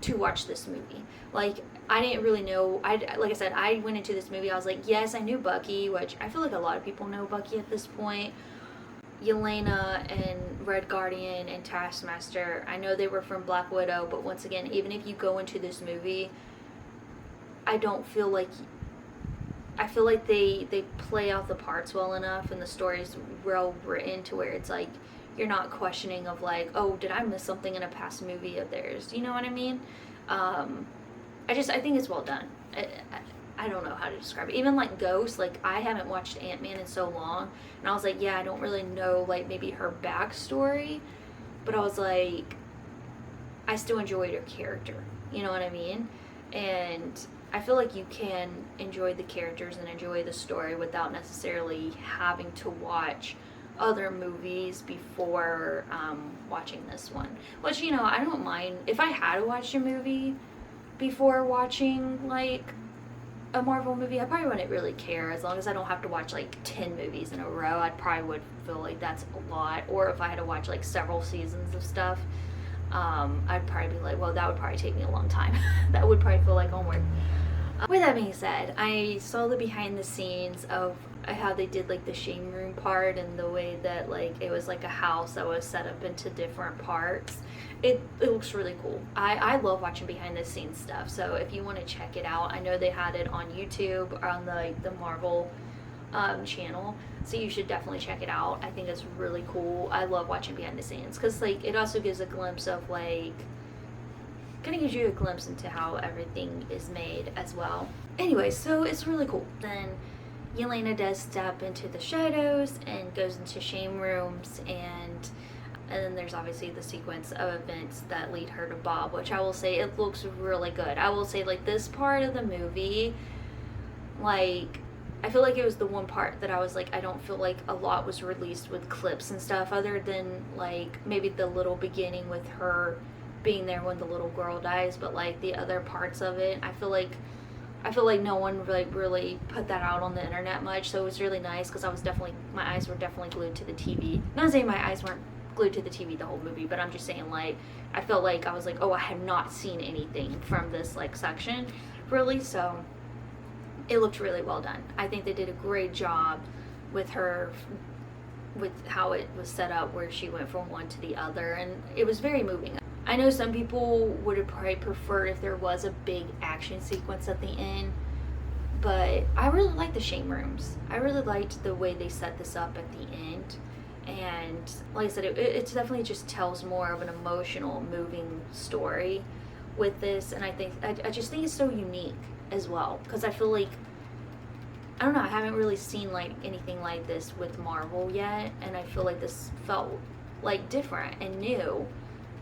to watch this movie. Like, I didn't really know, like I said, I went into this movie, I was like, yes, I knew Bucky, which I feel like a lot of people know Bucky at this point. Yelena and Red Guardian and Taskmaster, I know they were from Black Widow, but once again, even if you go into this movie, I feel like they play out the parts well enough, and the story's well written to where it's like, you're not questioning of like, oh, did I miss something in a past movie of theirs? You know what I mean? I think it's well done. I don't know how to describe it. Even like Ghost, like I haven't watched Ant-Man in so long, and I was like, yeah, I don't really know like maybe her backstory, but I was like, I still enjoyed her character. You know what I mean? And I feel like you can enjoy the characters and enjoy the story without necessarily having to watch other movies before watching this one. Which, I don't mind. If I had to watch a movie before watching, like, a Marvel movie, I probably wouldn't really care. As long as I don't have to watch, like, 10 movies in a row, I probably would feel like that's a lot. Or if I had to watch, like, several seasons of stuff. I'd probably be like, well, that would probably take me a long time. That would probably feel like homework. With that being said, I saw the behind the scenes of how they did like the shame room part, and the way that like it was like a house that was set up into different parts. It looks really cool. I love watching behind the scenes stuff, so if you want to check it out, I know they had it on YouTube on the Marvel channel, so you should definitely check it out. I think it's really cool. I love watching behind the scenes because like it also gives a glimpse of like, kind of gives you a glimpse into how everything is made as well. Anyway, so it's really cool. Then Yelena does step into the shadows and goes into shame rooms, and then there's obviously the sequence of events that lead her to Bob, which I will say it looks really good. I will say like this part of the movie, like I feel like it was the one part that I was like, I don't feel like a lot was released with clips and stuff, other than like maybe the little beginning with her being there when the little girl dies, but like the other parts of it, I feel like no one really put that out on the internet much, so it was really nice because my eyes were definitely glued to the TV. Not saying my eyes weren't glued to the TV the whole movie, but I'm just saying like I felt like I was like, oh, I have not seen anything from this like section really, so it looked really well done. I think they did a great job with her, with how it was set up, where she went from one to the other, and it was very moving. I know some people would have probably preferred if there was a big action sequence at the end, but I really liked the shame rooms. I really liked the way they set this up at the end, and like I said, it definitely just tells more of an emotional, moving story with this, and I just think it's so unique as well, because I feel like, I don't know, I haven't really seen like anything like this with Marvel yet, and I feel like this felt like different and new,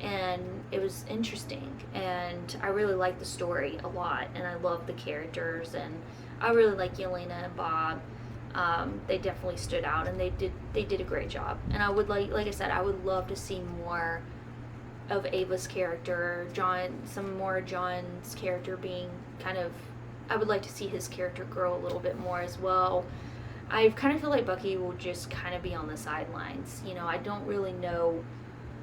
and it was interesting, and I really like the story a lot, and I love the characters, and I really like Yelena and Bob. They definitely stood out, and they did a great job, and I would like I said, I would love to see more of Ava's character, some more John's character being kind of, I would like to see his character grow a little bit more as well. I kind of feel like Bucky will just kind of be on the sidelines. You know, I don't really know.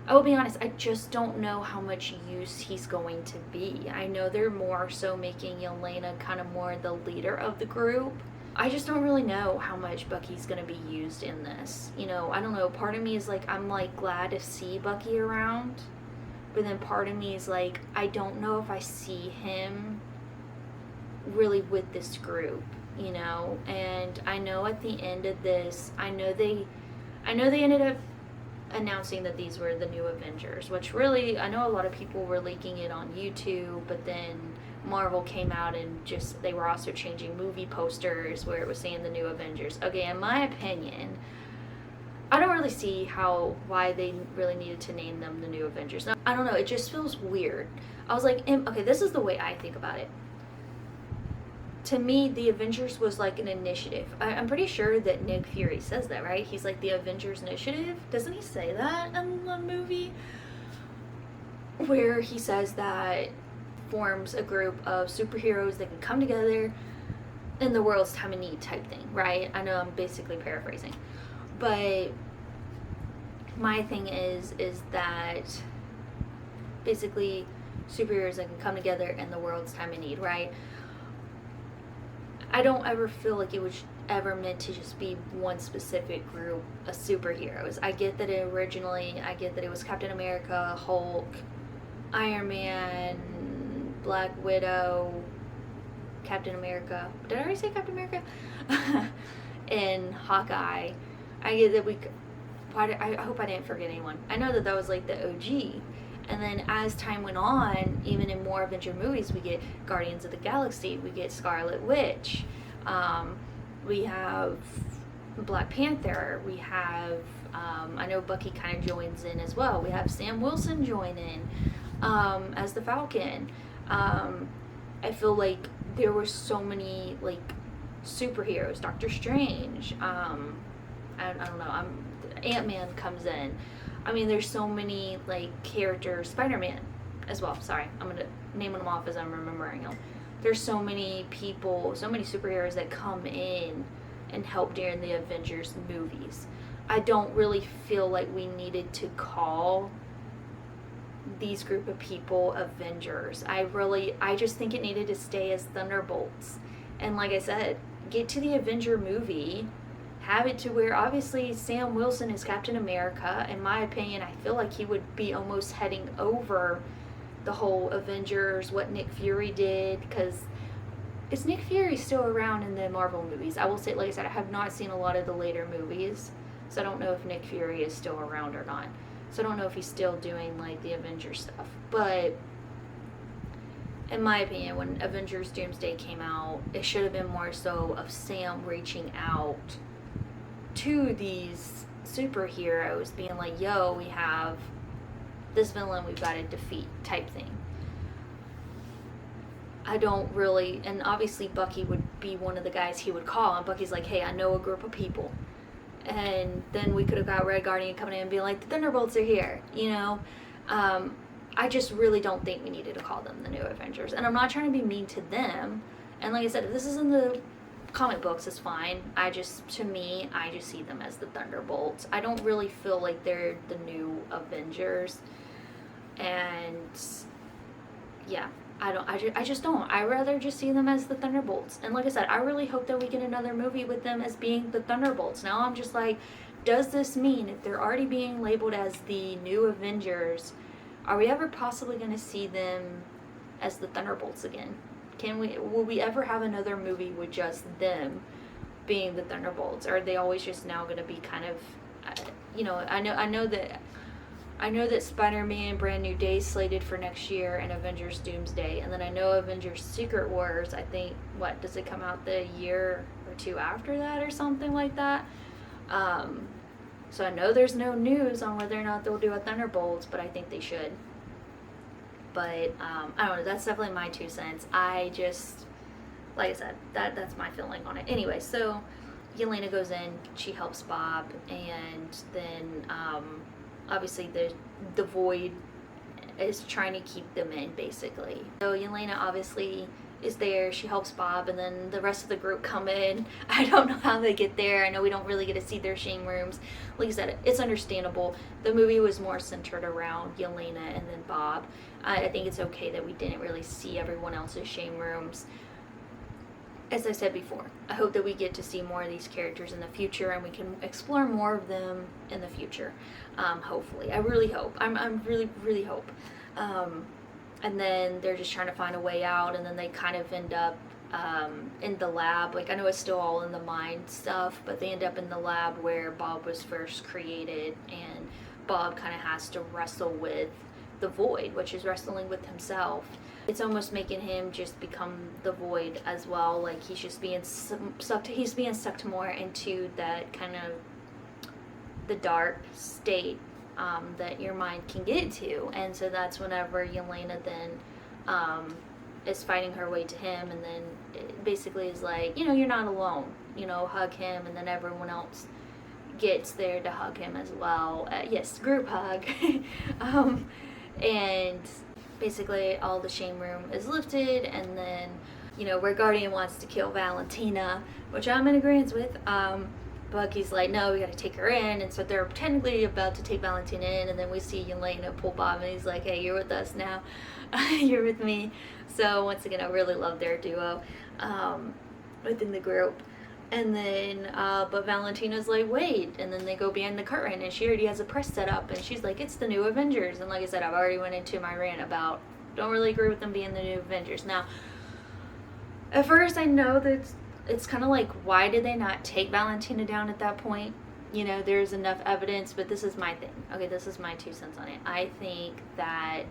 I will be honest, I just don't know how much use he's going to be. I know they're more so making Yelena kind of more the leader of the group. I just don't really know how much Bucky's going to be used in this. You know, I don't know. Part of me is like, I'm like glad to see Bucky around. But then part of me is like, I don't know if I see him really with this group, you know. And I know at the end of this, I know they ended up announcing that these were the new Avengers, which really, I know a lot of people were leaking it on YouTube, but then Marvel came out and just, they were also changing movie posters where it was saying the new Avengers. Okay, in my opinion, I don't really see why they really needed to name them the new Avengers. Now, I don't know, it just feels weird. I was like, okay, this is the way I think about it. To me, the Avengers was like an initiative. I'm pretty sure that Nick Fury says that, right? He's like the Avengers Initiative. Doesn't he say that in the movie? Where he says that forms a group of superheroes that can come together in the world's time of need type thing, right? I know I'm basically paraphrasing. But my thing is that basically superheroes that can come together in the world's time of need, right? I don't ever feel like it was ever meant to just be one specific group of superheroes. I get that it was Captain America, Hulk, Iron Man, Black Widow, Captain America. Did I already say Captain America? And Hawkeye. I get that I hope I didn't forget anyone. I know that was like the OG. And then as time went on, even in more Avenger movies, we get Guardians of the Galaxy, we get Scarlet Witch, we have Black Panther, we have, I know Bucky kind of joins in as well, we have Sam Wilson join in as the Falcon. I feel like there were so many like superheroes, Doctor Strange, I don't know, Ant-Man comes in. I mean, there's so many like characters. Spider-Man as well. Sorry, I'm gonna name them off as I'm remembering them. There's so many people, so many superheroes that come in and help during the Avengers movies. I don't really feel like we needed to call these group of people Avengers. I just think it needed to stay as Thunderbolts. And like I said, get to the Avenger movie, have it to where obviously Sam Wilson is Captain America. In my opinion, I feel like he would be almost heading over the whole Avengers, what Nick Fury did, because is Nick Fury still around in the Marvel movies? I will say, like I said, I have not seen a lot of the later movies, so I don't know if Nick Fury is still around or not. So I don't know if he's still doing like the Avengers stuff. But in my opinion, when Avengers Doomsday came out, it should have been more so of Sam reaching out to these superheroes, being like, yo, we have this villain we've got to defeat type thing. I don't really, and obviously Bucky would be one of the guys he would call, and Bucky's like, hey, I know a group of people. And then we could have got Red Guardian coming in and being like, the Thunderbolts are here, you know? I just really don't think we needed to call them the New Avengers. And I'm not trying to be mean to them. And like I said, if this is in the comic books, it's fine. To me, I just see them as the Thunderbolts. I don't really feel like they're the New Avengers. And yeah, I just don't. I rather just see them as the Thunderbolts. And like I said, I really hope that we get another movie with them as being the Thunderbolts. Now I'm just like, does this mean if they're already being labeled as the New Avengers, are we ever possibly going to see them as the Thunderbolts again? Will we ever have another movie with just them being the Thunderbolts? Or are they always just now going to be kind of, I know that Spider-Man Brand New Day is slated for next year and Avengers Doomsday. And then I know Avengers Secret Wars, I think, does it come out the year or two after that or something like that? So I know there's no news on whether or not they'll do a Thunderbolts, but I think they should. But, I don't know, that's definitely my 2 cents. I just, like I said, that's my feeling on it. Anyway, so Yelena goes in, she helps Bob, and then, obviously the Void is trying to keep them in, basically. So Yelena obviously is there, she helps Bob, and then the rest of the group come in. I don't know how they get there. I know we don't really get to see their shame rooms. Like I said, it's understandable. The movie was more centered around Yelena and then Bob. I think it's okay that we didn't really see everyone else's shame rooms. As I said before, I hope that we get to see more of these characters in the future and we can explore more of them in the future. Hopefully. I really hope. I'm really, really hope. And then they're just trying to find a way out, and then they kind of end up in the lab. Like, I know it's still all in the mind stuff, but they end up in the lab where Bob was first created, and Bob kind of has to wrestle with the Void, which is wrestling with himself. It's almost making him just become the Void as well. Like, he's just being sucked more into that kind of the dark state that your mind can get to. And so that's whenever Yelena then is fighting her way to him, and then it basically is like, you're not alone, hug him, and then everyone else gets there to hug him as well. Yes, group hug. And basically all the shame room is lifted, and then, Red Guardian wants to kill Valentina, which I'm in agreement with. Bucky's like, no, we gotta take her in, and so they're technically about to take Valentina in, and then we see Yelena pull Bob, and he's like, hey, you're with us now. You're with me. So once again, I really love their duo within the group. And then, but Valentina's like, wait, and then they go behind the curtain, and she already has a press set up, and she's like, it's the New Avengers. And like I said, I've already went into my rant about, don't really agree with them being the New Avengers. Now, at first I know that it's kind of like, why did they not take Valentina down at that point? There's enough evidence, but this is my thing. Okay, this is my 2 cents on it. I think that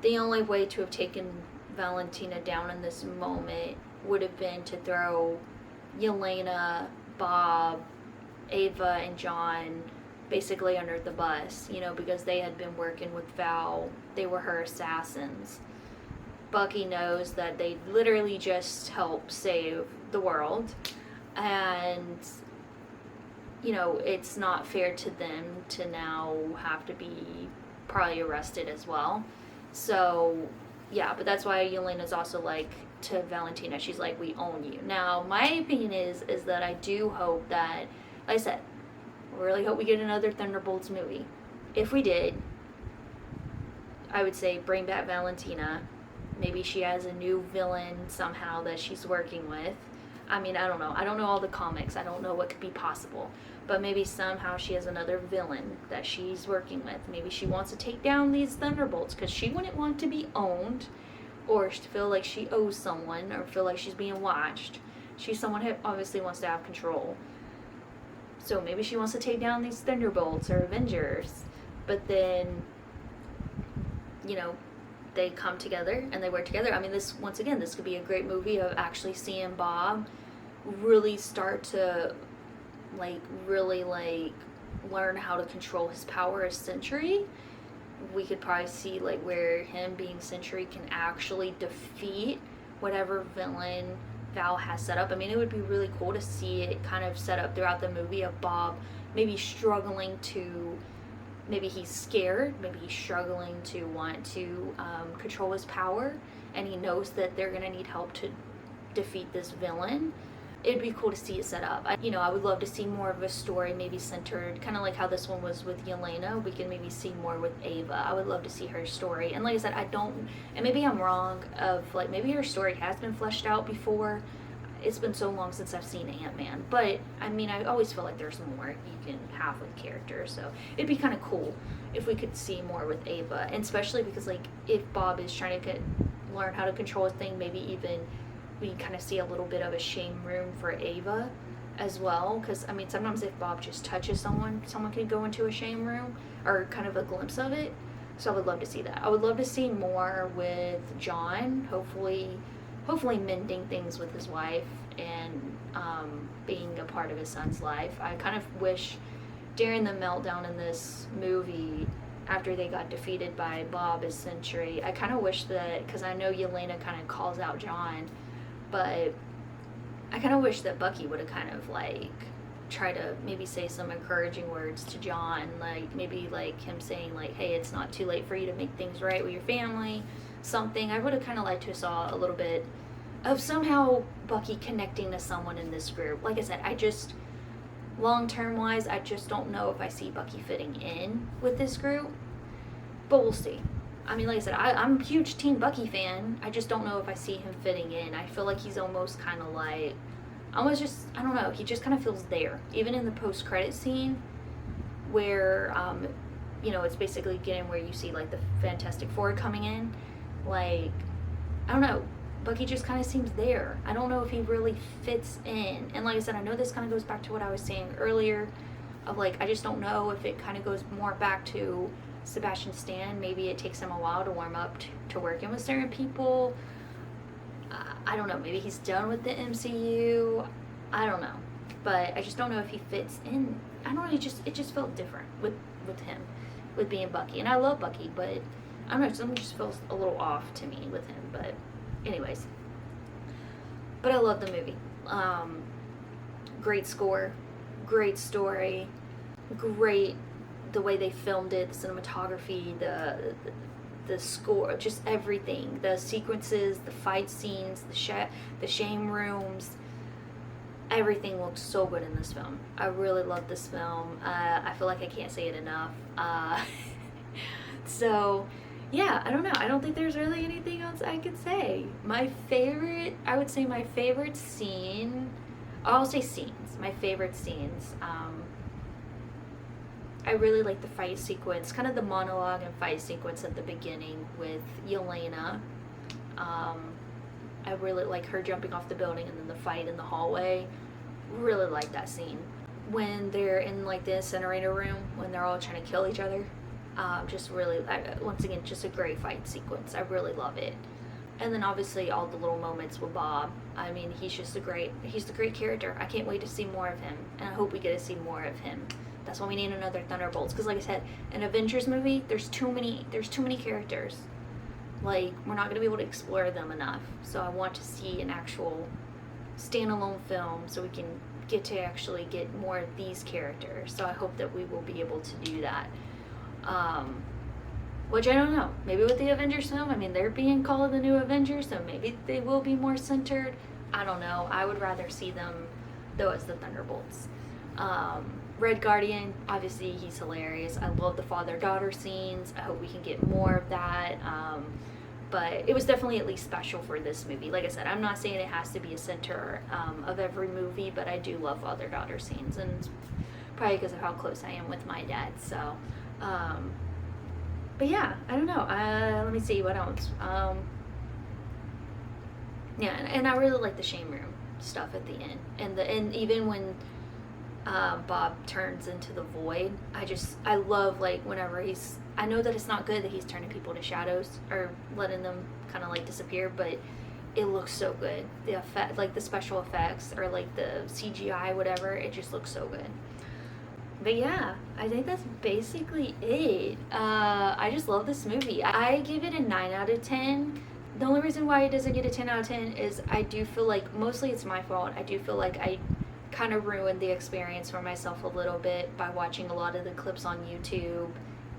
the only way to have taken Valentina down in this moment would have been to throw Yelena, Bob, Ava, and John basically under the bus, because they had been working with Val. They were her assassins. Bucky knows that they literally just help save the world, and it's not fair to them to now have to be probably arrested as well. So yeah, but that's why Yelena's also like to Valentina, she's like, we own you. Now my opinion is that I do hope that, like I said, I really hope we get another Thunderbolts movie, if we did, I would say bring back Valentina. Maybe she has a new villain somehow that she's working with. I mean, I don't know. I don't know all the comics. I don't know what could be possible. But maybe somehow she has another villain that she's working with. Maybe she wants to take down these Thunderbolts because she wouldn't want to be owned or feel like she owes someone or feel like she's being watched. She's someone who obviously wants to have control. So maybe she wants to take down these Thunderbolts or Avengers. But then, you know, they come together and they work together. I mean, this, once again, this could be a great movie of actually seeing Bob really start to, like, really, like, learn how to control his power as Sentry. We could probably see, like, where him being Sentry can actually defeat whatever villain Val has set up. I mean, it would be really cool to see it kind of set up throughout the movie of Bob maybe struggling to, maybe he's scared, maybe he's struggling to want to control his power, and he knows that they're going to need help to defeat this villain. It'd be cool to see it set up. I would love to see more of a story maybe centered, kind of like how this one was with Yelena. We can maybe see more with Ava. I would love to see her story. And like I said, and maybe I'm wrong, of like, maybe her story has been fleshed out before. It's been so long since I've seen Ant-Man. But, I mean, I always feel like there's more you can have with characters. So it'd be kind of cool if we could see more with Ava. And especially because, like, if Bob is trying to learn how to control a thing, maybe even we kind of see a little bit of a shame room for Ava as well. Because, I mean, sometimes if Bob just touches someone can go into a shame room, or kind of a glimpse of it. So I would love to see that. I would love to see more with John, hopefully mending things with his wife and being a part of his son's life. I kind of wish during the meltdown in this movie, after they got defeated by Bob as Sentry, I kind of wish that, because I know Yelena kind of calls out John, but I kind of wish that Bucky would have kind of like try to maybe say some encouraging words to John, like maybe like him saying like, hey, it's not too late for you to make things right with your family, something. I would have kind of liked to saw a little bit of somehow Bucky connecting to someone in this group. Like I said, long-term wise, I just don't know if I see Bucky fitting in with this group, but we'll see. I mean, like I said, I'm a huge Team Bucky fan. I just don't know if I see him fitting in. I feel like he's almost kind of like, I don't know, he just kind of feels there. Even in the post-credit scene where, it's basically getting where you see, like, the Fantastic Four coming in. Like, I don't know, Bucky just kind of seems there. I don't know if he really fits in. And like I said, I know this kind of goes back to what I was saying earlier of, like, I just don't know if it kind of goes more back to Sebastian Stan. Maybe it takes him a while to warm up to working with certain people. I don't know, maybe he's done with the MCU. I don't know, but I just don't know if he fits in. I don't know, it just felt different with him, with being Bucky. And I love Bucky, but I don't know, something just feels a little off to me with him. But anyways, but I love the movie. Great score, great story, great the way they filmed it, the cinematography, the score, just everything, the sequences, the fight scenes, the shame rooms, everything looks so good in this film. I really love this film. I feel like I can't say it enough. So yeah, I don't know. I don't think there's really anything else I could say. I would say my favorite scene, I'll say scenes, my favorite scenes. I really like the fight sequence, kind of the monologue and fight sequence at the beginning with Yelena. I really like her jumping off the building and then the fight in the hallway. Really like that scene. When they're in like the incinerator room, when they're all trying to kill each other. Just really, once again, just a great fight sequence. I really love it. And then obviously all the little moments with Bob. I mean, he's a great character. I can't wait to see more of him. And I hope we get to see more of him. That's why we need another Thunderbolts. Because like I said, an Avengers movie, there's too many characters. Like, we're not going to be able to explore them enough. So I want to see an actual standalone film so we can get to actually get more of these characters. So I hope that we will be able to do that. Which I don't know. Maybe with the Avengers film, I mean, they're being called the new Avengers, so maybe they will be more centered. I don't know. I would rather see them, though, as the Thunderbolts. Red Guardian, obviously he's hilarious. I love the father-daughter scenes. I hope we can get more of that. But it was definitely at least special for this movie. Like I said, I'm not saying it has to be a center of every movie, but I do love father-daughter scenes, and it's probably because of how close I am with my dad. So, but yeah, I don't know. Let me see what else. Yeah, and I really like the shame room stuff at the end, and even when Bob turns into the void, I love, like, whenever I know that it's not good that he's turning people to shadows or letting them kind of like disappear, but it looks so good. The effect, like the special effects or like the CGI, whatever, it just looks so good. But yeah, I think that's basically it. I just love this movie. I give it a 9 out of 10. The only reason why it doesn't get a 10 out of 10 is I do feel like, mostly it's my fault, I do feel like I kind of ruined the experience for myself a little bit by watching a lot of the clips on YouTube.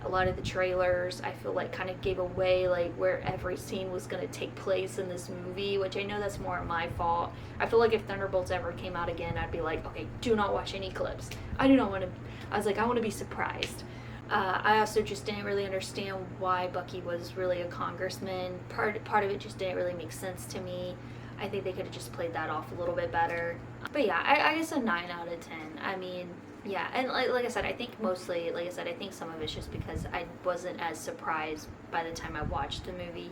A lot of the trailers, I feel like, kind of gave away like where every scene was going to take place in this movie, which I know that's more my fault. I feel like if Thunderbolts ever came out again, I'd be like, okay, do not watch any clips. I want to be surprised. I also just didn't really understand why Bucky was really a congressman. Part of it just didn't really make sense to me. I think they could have just played that off a little bit better. But yeah, I guess a 9 out of 10. I mean, yeah, and like I said, I think mostly, like I said, I think some of it's just because I wasn't as surprised by the time I watched the movie.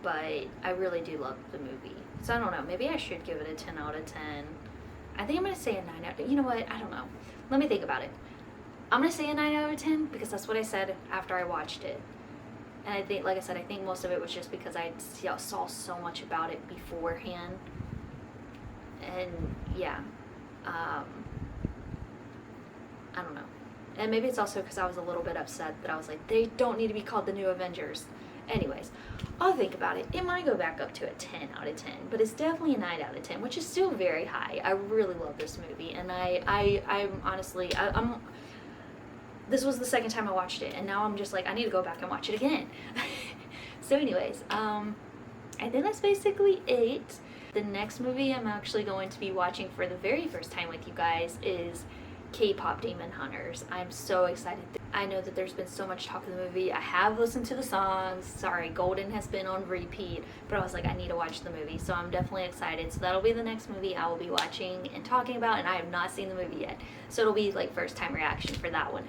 But I really do love the movie. So I don't know, maybe I should give it a 10 out of 10. I think I'm going to say a 9 out of, you know what, I don't know. Let me think about it. I'm going to say a 9 out of 10 because that's what I said after I watched it. And I think, like I said, I think most of it was just because I saw so much about it beforehand. And yeah, I don't know. And maybe it's also because I was a little bit upset that I was like, they don't need to be called the New Avengers. Anyways, I'll think about it. It might go back up to a 10 out of 10, but it's definitely a 9 out of 10, which is still very high. I really love this movie, and I'm honestly, this was the second time I watched it, and now I'm just like, I need to go back and watch it again. So anyways, I think that's basically it. The next movie I'm actually going to be watching for the very first time with you guys is K-pop Demon Hunters. I'm so excited. I know that there's been so much talk of the movie. I have listened to the songs. Sorry, Golden has been on repeat, but I was like, I need to watch the movie, so I'm definitely excited. So that'll be the next movie I will be watching and talking about, and I have not seen the movie yet, so it'll be like first time reaction for that one.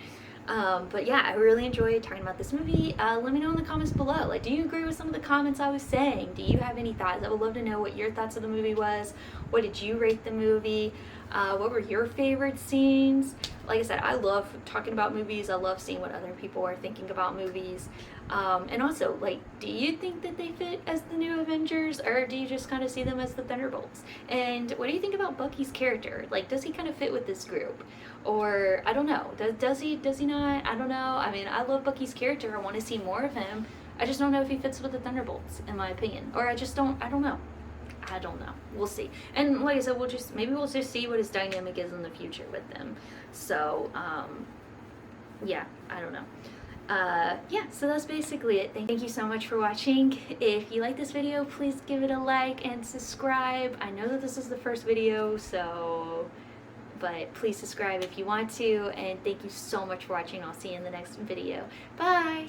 But yeah, I really enjoyed talking about this movie. Let me know in the comments below. Like, do you agree with some of the comments I was saying? Do you have any thoughts? I would love to know what your thoughts of the movie was. What did you rate the movie? What were your favorite scenes? Like I said, I love talking about movies. I love seeing what other people are thinking about movies. And also, like, do you think that they fit as the New Avengers, or do you just kind of see them as the Thunderbolts? And what do you think about Bucky's character? Like, does he kind of fit with this group? Or, I don't know, does he not? I don't know. I mean, I love Bucky's character. I want to see more of him. I just don't know if he fits with the Thunderbolts, in my opinion. Or I don't know. I don't know. We'll see. And like I said, maybe we'll just see what his dynamic is in the future with them. So, yeah, I don't know. Yeah, so that's basically it. Thank you so much for watching. If you like this video, please give it a like and subscribe. I know that this is the first video, but please subscribe if you want to, and thank you so much for watching. I'll see you in the next video. Bye!